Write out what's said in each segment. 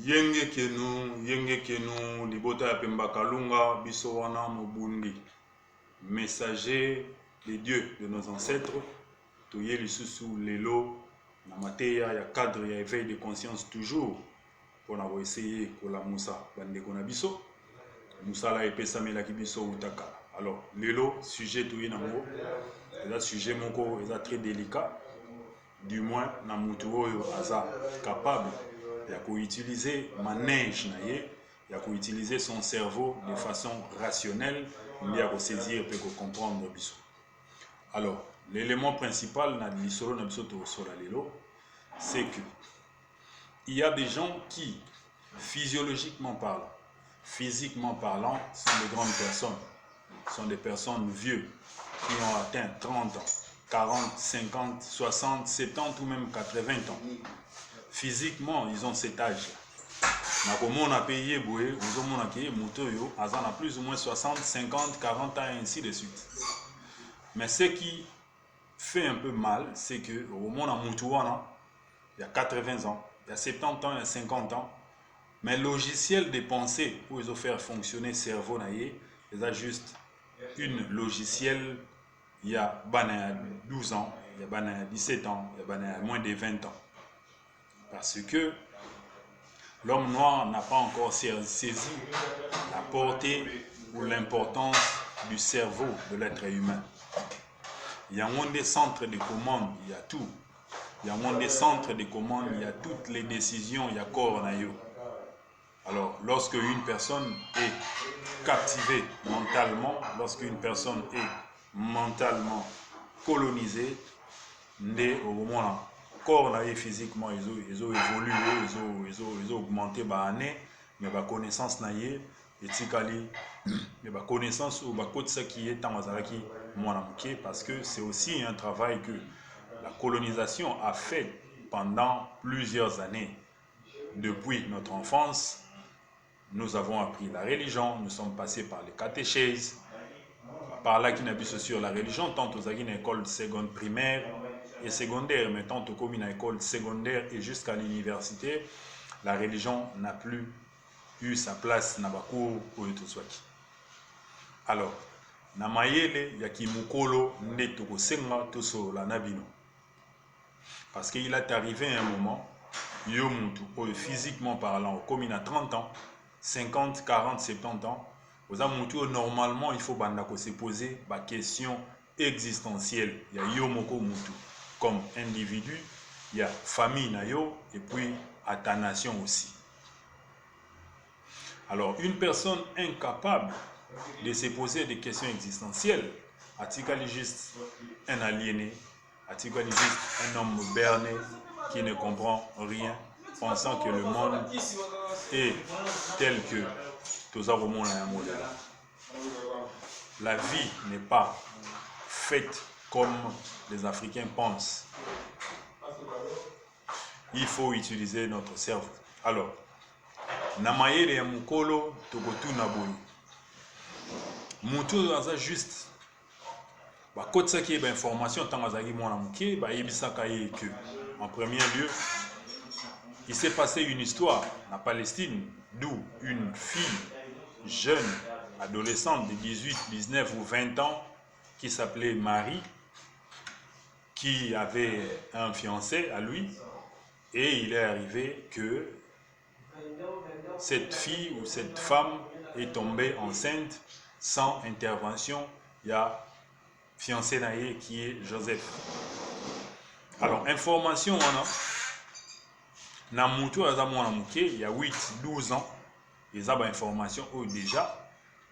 Yenge kenu, libota ya pemba kalunga, biso wana mobundi. Messager des dieux de nos ancêtres, toye lisusu lelo, na mateya ya cadre ya éveil de conscience toujours, pour avoir essayé kola musa bandeko na biso, musala epesamelaki biso utaka. Alors, lelo, sujet toye nango, eza sujet moko, eza très délicat, du moins na mutu oyo aza capable ya utiliser manège na ye, ya utiliser son cerveau de façon rationnelle, il y a saisir et comprendre biso. Alors, l'élément principal na lisolo na biso to sola lelo, c'est que il y a des gens qui, physiologiquement parlant, physiquement parlant, sont de grandes personnes, sont des personnes vieux qui ont atteint 30 ans, 40, 50, 60, 70 ou même 80 ans. Physiquement, ils ont cet âge. On a payé boué, on a payé motoyo, à plus ou moins 60, 50, 40 ans et ainsi de suite. Mais ce qui fait un peu mal, c'est que au monde en Moutouana, il y a 80 ans, il y a 70 ans, il y a 50 ans, mais le logiciel de pensée pour ils faire fonctionner le cerveau, il y a juste une logiciel, il y a 12 ans, il y a 17 ans, il y a moins de 20 ans. Parce que l'homme noir n'a pas encore saisi la portée ou l'importance du cerveau de l'être humain. Il y a un des centres de commande, il y a tout. Il y a un des centres de commande, il y a toutes les décisions, il y a corps. Alors, lorsque une personne est captivée mentalement, lorsque une personne est mentalement colonisée, né au moment corps physiquement, ils ont évolué, ils ont augmenté par année, mais la connaissance naïe mais la connaissance ou la côté qui est en parce que c'est aussi un travail que la colonisation a fait pendant plusieurs années. Depuis notre enfance, nous avons appris la religion, nous sommes passés par les catéchèses, par là qui n'a vu sur la religion, tant aux une école secondaire primaire et secondaire, mais tant aux communes école secondaire et jusqu'à l'université, la religion n'a plus eu sa place dans le cours pour tout soit. Alors, na mayele ya kimukolo nde ko senga to so la nabino. Parce qu'il est arrivé un moment, yo mutu physiquement parlant, comme il a 30 ans, 50, 40, 70 ans, normalement il faut se poser la question existentielle. Il y a yo moko mutu comme individu, il y a famille na yo et puis à ta nation aussi. Alors une personne incapable de se poser des questions existentielles, a-t-il juste un aliéné, a-t-il juste un homme berné qui ne comprend rien, pensant que le monde est tel que tous au monde a un modèle. La vie n'est pas faite comme les Africains pensent. Il faut utiliser notre cerveau. Alors, namayele ya mukolo tokotu na boyi. Mutu aza juste ba kotsa ki ba information tant azaki mwana muke ba yebisaka ye que en premier lieu il s'est passé une histoire en Palestine d'où une fille jeune adolescente de 18, 19 ou 20 ans qui s'appelait Marie, qui avait un fiancé à lui, et il est arrivé que cette fille ou cette femme est tombée enceinte sans intervention. Il y a fiancé naïe qui est Joseph. Alors, information, on a Namutu Azamouana Mouké, il y a 8, 12 ans, ils ont information déjà.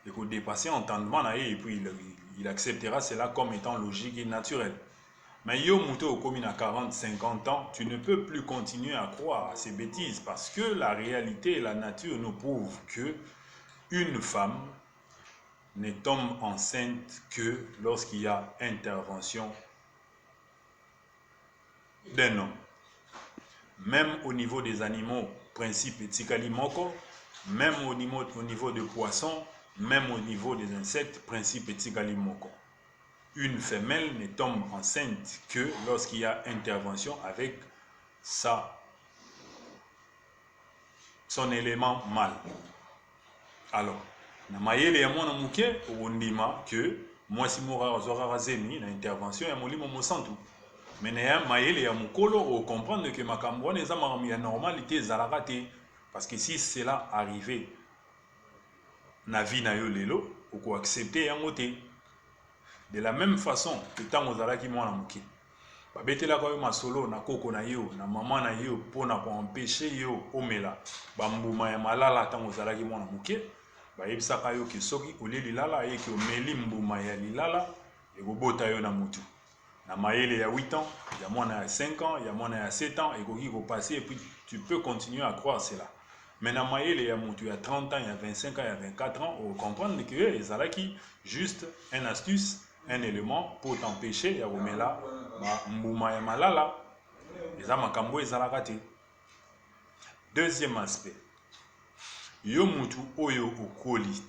Il faut dépasser entendement et puis il acceptera cela comme étant logique et naturel. Mais yo muto comme il a 40, 50 ans, tu ne peux plus continuer à croire à ces bêtises parce que la réalité et la nature nous prouvent que une femme ne tombe enceinte que lorsqu'il y a intervention d'un homme. Même au niveau des animaux, principe etikali moko, même au niveau des poissons, même au niveau des insectes, principe etikali moko. Une femelle ne tombe enceinte que lorsqu'il y a intervention avec sa son élément mal. Alors, na mayele ya mwana muke ondima que moi si mora zora razemi na intervention ya molimo mosantu. Mais na mayele ya mukolo o comprendre que makambo wana eza makambo ya normalité ezalaka te parce que si cela arrivé na vie na yo lelo oko accepter yango te. De la même façon que tango ozalaki mwana muke babetelaka yo masolo na koko na yo na mama na yo mpona koempêche yo omela bambuma ya malala tango ozalaki mwana muke bayebisaka yo ke soki olie lilala ayeki omeli mbuma ya lilala ekobota yo na mutu na mayele ya 8 ans ya mwana ya 5 ans ya mwana ya 7 ans ekoki kopasser et puis tu peux continuer à croire cela. Mais na mayele ya mutu ya 30 ans ya 25 ans ya 24 ans on comprendre que ezalaki juste un astuce un élément pour t'empêcher ya komela mbuma ya malala eza makambo ezalaka te. Deuxième aspect, yo mutu oyo okoli,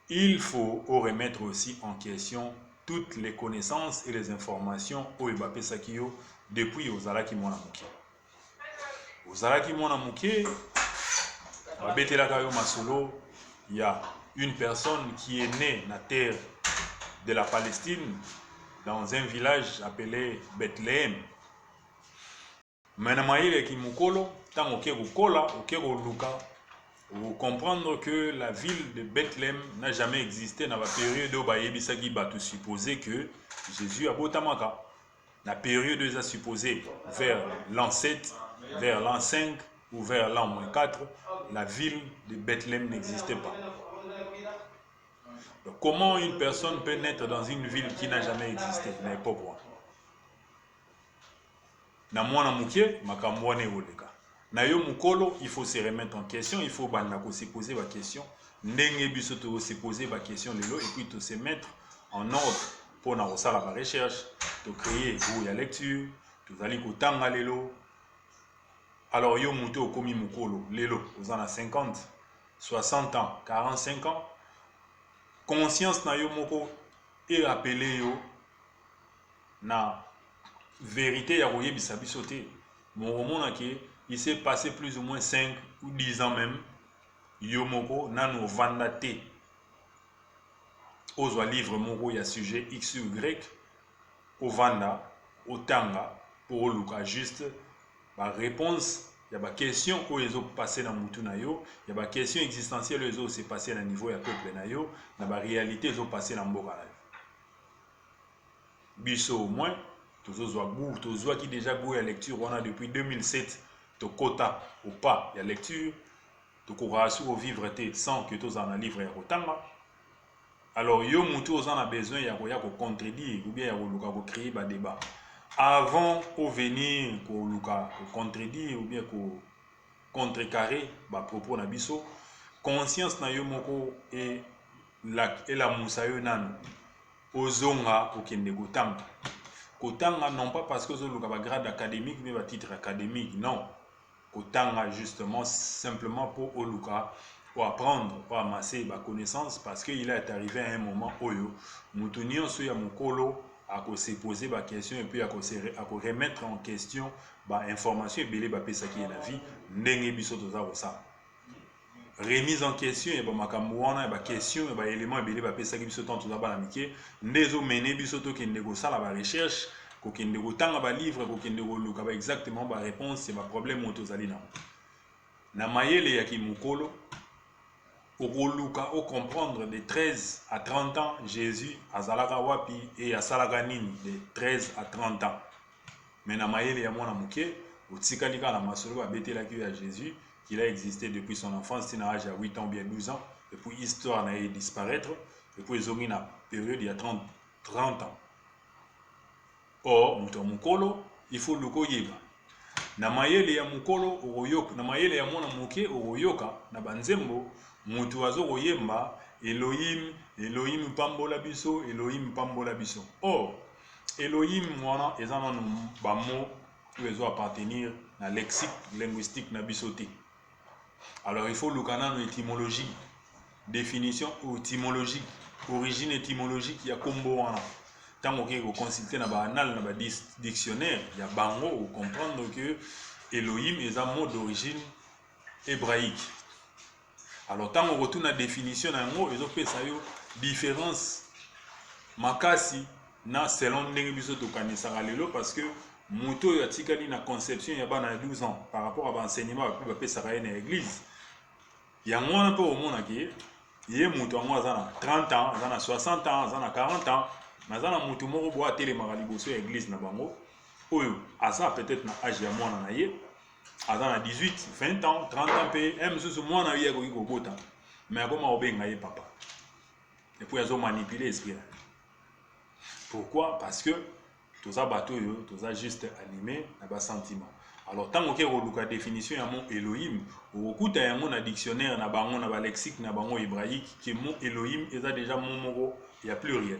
il faut remettre aussi en question toutes les connaissances et les informations oyo bapesaki yo depuis ozalaki mwana muke. Ozalaki mwana muke babetelaka yo masolo, il y a une personne qui est née na terre de la Palestine dans un village appelé Bethléem. Mais na mayele ki mukolo tango ke kokola oke koluka vous comprendre que la ville de Bethléem n'a jamais existé dans la période où bayebisaki batu supposé que Jésus a botamaka. La période où ils a supposé vers l'an 7, vers l'an 5 ou vers l'an -4, la ville de Bethléem n'existait pas. Donc, comment une personne peut naître dans une ville qui n'a jamais existé? Mais pourquoi? Na mwana muke makambo wana eoleka. Na yo mukolo, il faut se remettre en question, il faut se poser la question. Ndenge biso to se poser la question lelo et puis to se mettre en ordre pour na osala la recherche, to créer ou ya lecture, to zali ko tanga lelo. Alors yo muto okomi mukolo lelo, ozana 50, 60 ans, 45 ans. Conscience na yo moko et rappeler yo na vérité ya koyebisa biso te. Mon ke il s'est passé plus ou moins 5 ou 10 ans même yo moko nano vanda te ozwa livre moko ya sujet x ou y au vanda au tanga pour luka juste ba réponse ya ba question ko ezo passer na mutu na yo ya ba question existentielle ezo se passer na niveau ya peuple na yo na ba réalité ezo passer na mboka na yo biso au moins tozozwa goût tozwa ki déjà goût ya lecture on a depuis 2007 to kota ou pas ya lecture to korasu au vivre te sans que tous en a livre ya kotanga. Alors yo mutu ozan a besoin ya ko contredire ou bien ya ko ko créer ba débat avant au venir ko luka ko contredire ou bien ko contrecarrer ba propos na biso conscience na yo moko et la musa yo nanu ozonga okende kotanga kotanga non pas parce que ozoluka ba grade académique mais ba titre académique non kotanga justement simplement pour oluka pour apprendre pour amasser ba connaissance parce qu'il est arrivé à un moment oyo mutu nyonso ya mukolo à se poser ba question et puis à remettre en question ba information ebele ba pesa ki na vie ndenge biso toza kosala remise en question et ba makambo wana ba question et ba élément ebele ba pesa ki biso tant toza bana mike ndezo mener biso to kende kosala ba recherche ko kende kotanga ba livre ko kende koluka ba exactement ba réponse et ba problème moto zali na mayele ya ki mukolo okoluka o comprendre de 13 à 30 ans Jésus azalaka wapi et asalaka nini de 13 à 30 ans. Mais na mayele ya mwana muke otikali ka na masolo ba betelaki ya Jésus qu'il a existé depuis son enfance à l'âge de 8 ans ou bien 12 ans et puis histoire n'a disparaître et puis ils ont mis la période il y a 30 ans. Or muto mukolo il faut le koyeba. Na mayele ya mukolo oyoka na mayele ya mwana muke oyoka na banzembo mutu azo koyemba Elohim Elohim pambola biso Elohim pambola biso. Or Elohim wana ezana ba mot qui ezo appartenir na lexique linguistique na biso te. Alors il faut lukana no étymologie définition étymologique origine étymologique ya kombo wana. Tant que vous consultez dans banal dans dictionnaire, il y a bango ou comprendre que Elohim est un mot d'origine hébraïque. Alors tant on retourne à la définition d'un mot, ils ont fait ça différence makasi na selon ndenge biso tokanisaka lelo parce que moto oyo atikali na conception ya bana 12 ans par rapport à l'enseignement bape bapesaka ye na église yango wana mpe omonaki ye moto yango aza na 30 ans aza na 60 ans aza na 40 ans mais aza na moto moko boye atelemaka liboso ya église na bango oyo aza peut-être na age ya mwana na ye aza na 18 20 ans 30 ans mpe ye mosusu mwana ye akoki kobota mais akoma kobenga ye papa epuis azomanipule esprit. Pourquoi? Parce que tous les bateaux, tous juste animés à bas sentiment. Alors tant que on a définition ya mot Elohim, au coup t'as un mot na dictionnaire na bango na lexique na bango hébraïque que mot Elohim est déjà mon mot il y a pluriel.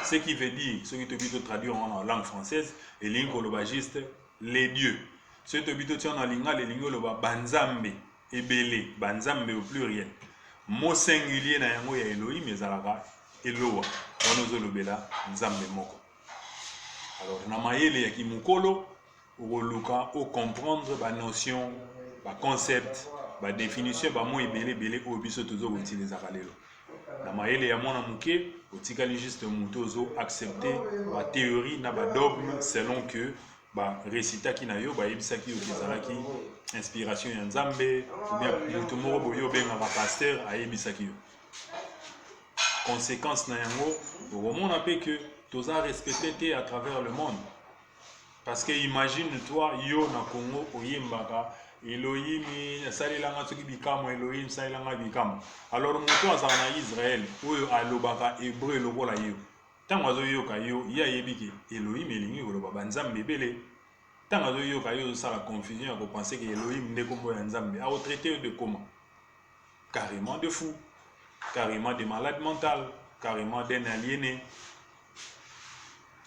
Ce qui veut dire, ce qui te dit de traduire en langue française, et l'incolobagiste les dieux. Ce qui te dit de en lingua les lingoloba banzambe et belé banzambe au pluriel. Mot singulier na yango ya Elohim ezalaka Eloa. Nzambe moko. Alors na mayele ya kimukolo okoluka o comprendre ba notion ba concept ba définition ba mo ebele bele o biso tozo utiliser lelo na mayele ya mwana muke otikali juste mutozo accepter ba théorie na ba dogme selon que ba récita ki na yo ba yebisaki yo kezalaki inspiration ya Nzambe ou bien muto moko boyo benga ba pasteur ayebisaki yo. Conséquence na yango au monde appelle que tous a respecté à travers le monde parce que imagine toi yo na Congo oyimbaka Elohim salilanga soki bikamo Elohim salilanga bikamo alors muto azana na Israël oyo alobaka hébreu lokola yo tango azoyoka yo ya yebiki Elohim elingi koloba banzambe ebele tango azoyoka yo sala confusion ya ko penser que Elohim nde kombo ya Nzambe a traité de comment carrément de fou, carrément des malades mentales, carrément d'un aliéné.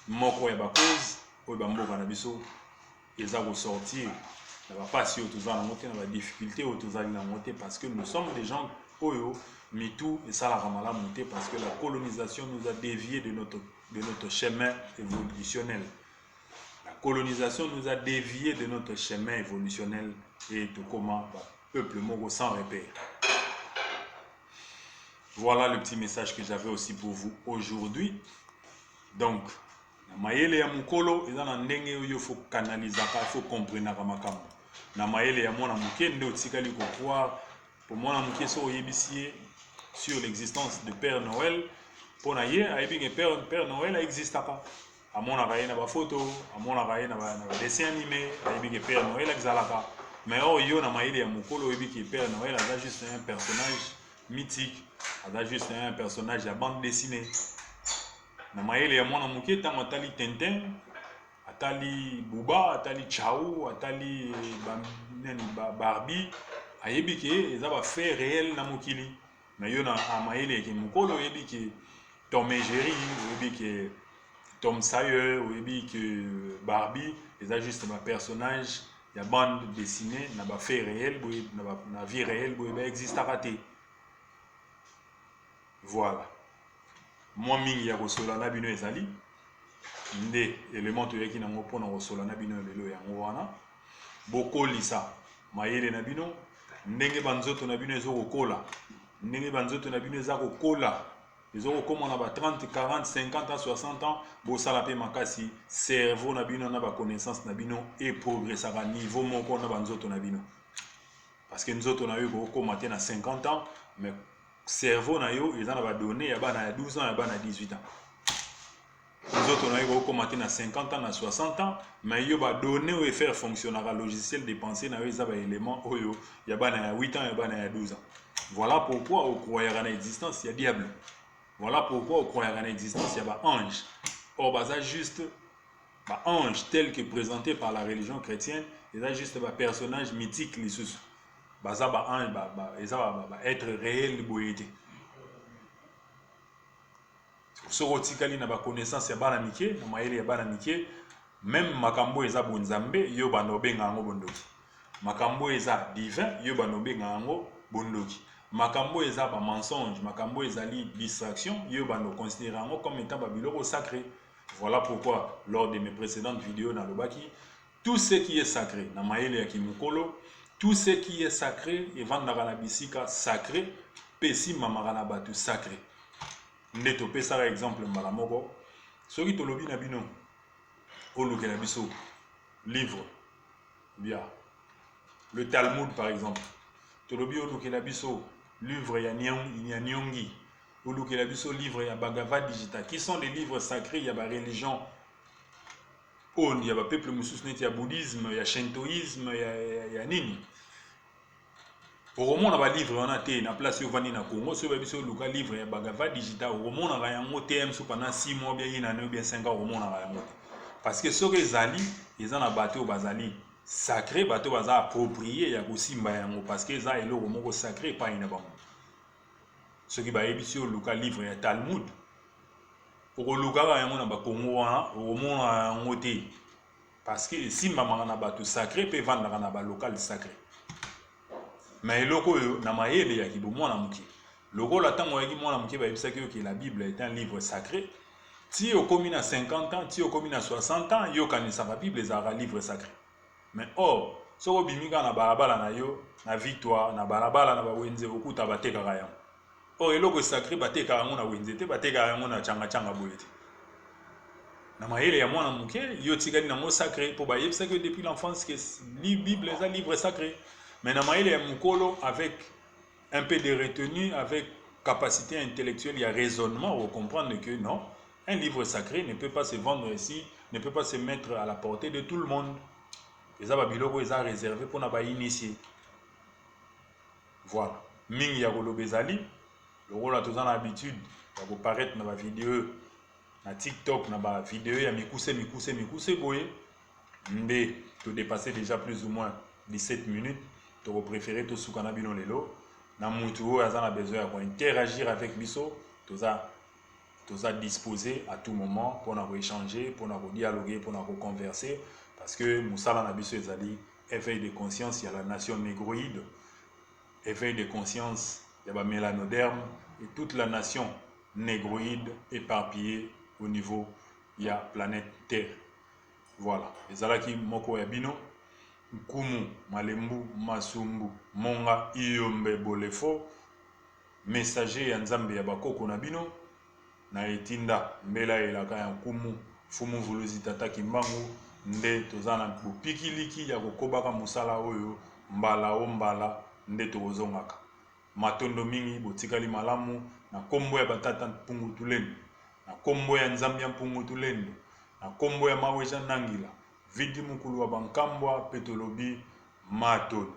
Moko ya ba cause oyo bamboka na biso eza ko sortir na ba passion toza na moté na ba difficulté oyo tozali na moté parce que nous sommes des gens oyo mitou et ça la ramala monté parce que la colonisation nous a dévié de notre chemin évolutionnel. La colonisation nous a dévié de notre chemin évolutionnel et tout comment peuple moko sans repère. Voilà le petit message que j'avais aussi pour vous aujourd'hui. Donc, na mayele ya mukolo eza na ndenge oyo faut canaliser il faut comprendre ka makambo. Na mayele ya mwana muke nde otikali ko croire pour mwana muke so oyebisi sur l'existence de Père Noël. Pour na ye ayebi que Père Noël existe pas. Amona ka ye na ba photo, amona ka ye na ba dessin animé, ayebi que Père Noël exalaka. Mais yo na mayele ya mukolo oyebi que Père Noël est juste un personnage mythique. C'est juste un personnage de bande dessinée. Na mayele ya mwana muke tango atali Tintin, atali Bouba, atali Chao, atali Barbie, ayebi ke eza ba fait réel na mokili. Mais yo na mayele ya mukolo oyebi ke Tom et Jerry, oyebi ke Tom Sawyer, oyebi ke Barbie, eza juste un personnage de bande dessinée na ba fait réel, na vie réelle, boye existe à rater. Voilà. Moi mingi ya kosola na bino ezali nde élément toyaki nango mpona kosola na bino lelo yango wana bokolisa mayele na bino ndenge banzoto na bino ezokokola ndenge banzoto na bino eza kokola ezokokoma na ba 30 40 50 ans 60 ans bosala mpe makasi cerveau na bino na baconnaissance na bino eprogressaka niveau moko na banzoto na bino parce que nzoto na yo ekokoma te na 50 ans mais cerveau na yo eza na ba données ya bana ya 12 ans ya bana 18 ans. Nous autres on a eu commenté na 50 ans na 60 ans mais yo ba données ou faire fonctionner le logiciel de pensée na yo eza ba élément oyo ya bana ya 8 ans ya bana ya 12 ans. Voilà pourquoi on croyait à l'existence il y a diable. Voilà pourquoi on croyait à l'existence il y a ba ange. Or ça juste ba ange tel que présenté par la religion chrétienne, il a juste ba personnage mythique les sous. Baza ba ange ba être réel boyete. Soko tikali na ba connaissance ya bana mike na mayele ya bana mike même makambo eza bonzambe yo bano benga ngo bondoki. Makambo eza divin yo bano benga ngo bondoki. Makambo eza ba mensonge, makambo ezali distraction yo bano considérer ngo comme étant ba biloko sacré. Voilà pourquoi lors de mes précédentes vidéos na lobaki tout ce qui est sacré na mayele ya kimukolo tout ce qui est sacré evandaka na bisika sacré pe esimamaka na bato sacré. Nde topesaka exemple mbala moko soki tolobi na bino olukela biso livre bien le Talmud par exemple, tolobi olukela biso livre ya Nyongi, olukela biso livre ya Bhagavad Gita, qui sont des livres sacrés ya ba religion il y a des peuples mususu neti ya bouddhisme, ya shintoïsme, ya nini. Oromona ba livre wana te na place yo vandi na Congo, so ba biso luka livre ya Bhagavad Gita, oromona ga yango te mso pendant 6 mois bien une année bien 5 ans oromona ga yango. Parce que soki ezali eza na bato bazali sacré, bato baza approprié ya kosimba yango parce que eza eloko moko sacré pa ina bango. Soki ba yebisi yo luka livre ya Talmud, okoluka yango na ba Congo wana oromona yango te parce que esimbamaka na bato sacré pe vandaka na ba local sacré. Mais eloko oyo na mayele ya kibo mwana moke lokola ntango yaki mwana moke bayebisaki yo que la Bible est un livre sacré, ti okomi na 50 ans, ti okomi na 60 ans, yokanisaka Bible ezalaka livre sacré. Mais or soki obimi kaka na balabala na yo na Victoire na balabala na bawenze okuta batekaka yango. Or eloko sacré batekaka yango na wenze te, batekaka yango na changa boye te. Na mayele ya mwana moke yo tikali nango sacré po bayebisaki yo depuis l'enfance que Bible est un livre sacré. Mais na mayele ya mukolo avec un peu de retenue, avec capacité intellectuelle, il y a raisonnement pour comprendre que non, un livre sacré ne peut pas se vendre ici, ne peut pas se mettre à la portée de tout le monde. Les ababiloko ils ont réservé pour n'aba initié. Voilà. Mingi ya koloba ezali, lokola toza na habitude ya koparaître na ba vidéo na TikTok na ba vidéo ya mikuse boye, nde to dépasser déjà plus ou moins 17 minutes. Tu préféré tout ce qu'on a bino lelo na mutu oyo aza na besoin ya interagir avec biso, toza disposé à tout moment pour na échanger, pour na dialoguer, pour na converser parce que musala na biso ezali éveil de conscience ya la nation négroïde, éveil de conscience ya ba mélanoderme et toute la nation négroïde éparpillée au niveau ya planète Terre. Voilà, ezalaki moko ya bino Nkumu, Malembu, Masumbu, Monga, Iyombe, Bolefo, messager ya Nzambe ya bakoko na bino, na etinda, mbela elaka ya Nkumu, Fumu Vuluzi Tata Kimbangu, nde tozana bupikiliki ya kokobaka musala oyo, mbala o mbala, nde tokozongaka. Matondo mingi, botikali malamu, na kombo ya batata mpungu tulendo, na kombo ya Nzambe ya mpungu tulendo, na kombo ya Maweja Nangila, Vidi mukulu wa bankambwa petolobi matondo.